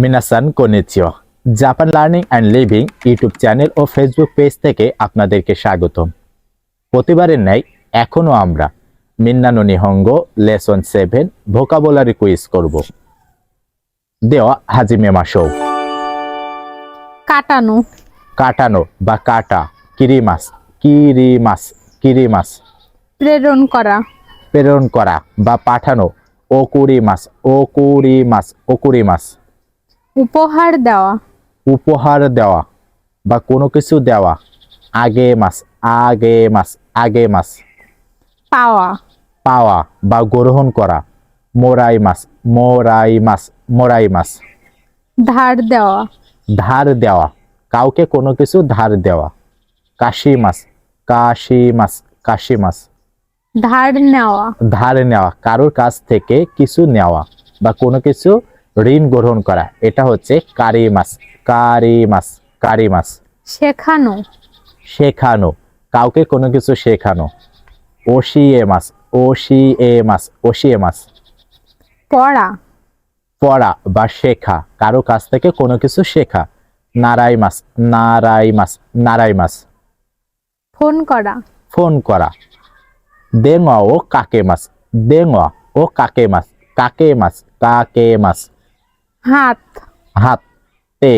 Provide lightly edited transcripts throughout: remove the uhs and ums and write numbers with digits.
মিনাসান কোনিচিও Japan learning and living YouTube channel ও Facebook page থেকে আপনাদেরকে স্বাগতম। প্রতিবারের ন্যায় এখনও আমরা মিন্না নো নিহঙ্গো লেসন 7 ভোকাবুলারি কুইজ করব। দেওয়া হাজিমে মাসো। কাটানো, কাটানো বা কাটা, কিরিমাস কিরিমাস কিরিমাস। প্রেরণ করা, প্রেরণ করা বা পাঠানো, ওকুরিমাস ওকুরিমাস ওকুরিমাস। উপহার দেওয়া, উপহার দেওয়া বা কোনো কিছু দেওয়া, আগে মাস আগে মাস আগে মাস। পাওয়া, পাওয়া বা গ্রহণ করা, মোরাই মাস মোরাই মাস মোরাই মাস। ধার দেওয়া, ধার দেওয়া, কাউকে কোনো কিছু ধার দেওয়া, কাশি মাস কাশি মাস কাশি মাস। ধার নেওয়া, ধার নেওয়া, কারোর কাছ থেকে কিছু নেওয়া বা কোনো কিছু ঋণ গ্রহণ করা, এটা হচ্ছে কারি মাস কারি মাস কারি মাস। শেখানো, শেখানো, কাউকে কোনো কিছু শেখানো, ওশিয়ে মাস ওশিয়ে মাস ওশিয়ে মাস। পড়া, পড়া বা শেখা, কারো কাছ থেকে কোনো কিছু শেখা, নারাই মাস নারাই মাস নারাই মাস। ফোন করা, ফোন করা, দেঙা ও কাকে মাস দেঙা ও কাকে মাস কাকে মাস কাকে মাস। হাত, হাত, তে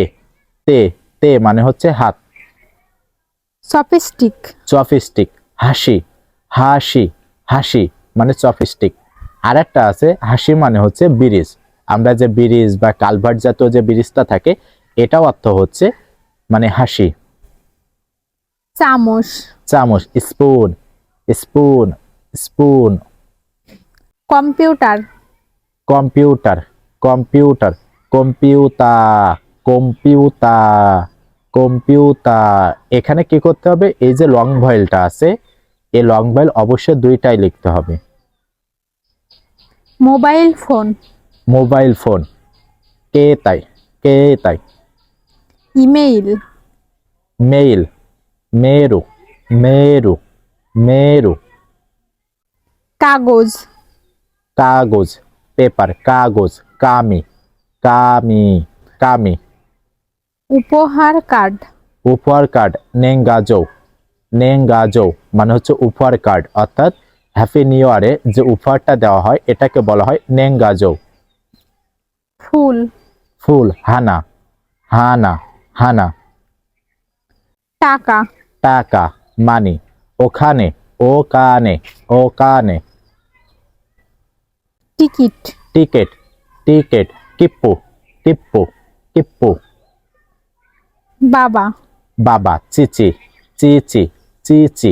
তে তে মানে হচ্ছে হাত। চপস্টিক, চপস্টিক, হাসি হাসি হাসি মানে চপস্টিক। আর একটা আছে হাসি মানে হচ্ছে ব্রিজ, আমরা যে ব্রিজ বা কালভার্ট জাতীয় যে ব্রিজটা থাকে, এটাও অর্থ হচ্ছে মানে হাসি। চামচ, চামচ, spoon spoon spoon. Computer, computer computer computer computer computer. এখানে কি করতে হবে, এই যে লং ভয়েলটা আছে, এই লং ভয়েল অবশ্যই দুইটাই লিখতে হবে। মোবাইল ফোন, মোবাইল ফোন, কে তাই কে তাই। ইমেইল, মেইল, মেরু মেরু মেরু। কাগজ, কাগজ, পেপার কাগজ, কামি কামি কামি। উপহার কার্ড, উপহার কার্ড, নেঙ্গাজো নেঙ্গাজো মানে হচ্ছে উপহার কার্ড, অর্থাৎ হ্যাপি নিউ ইয়ারে যে উপহারটা দেওয়া হয় এটাকে বলা হয় নেঙ্গাজো। ফুল, ফুল, হানা হানা হানা। টাকা, টাকা, মানি, ওখানে ওকানে ওকানে। টিকিট, টিকেট টিকেট, কিপ্পু কিপ্পু কিপ্পু। বাবা, বাবা, চিচি চিচি চিচি।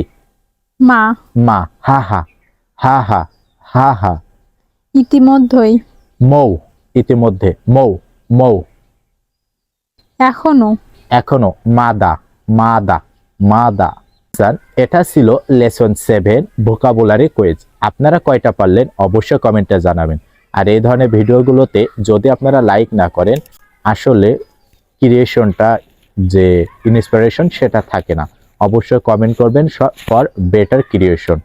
মা, মা, হাহা হাহা হাহা। ইতিমধ্যেই, মৌ, ইতিমধ্যে, মৌ মৌ। এখনো, এখনো, মাদা মাদা মাদা। স্যার, এটা ছিল লেসন 7 ভোকাবুলারি কুইজ। আপনারা কয়টা পারলেন অবশ্যই কমেন্টে জানাবেন। আর এই ধরনের ভিডিওগুলোতে যদি আপনারা লাইক না করেন, আসলে ক্রিয়েশনটা যে ইন্সপিরেশন সেটা থাকে না। অবশ্যই কমেন্ট করবেন ফর বেটার ক্রিয়েশন।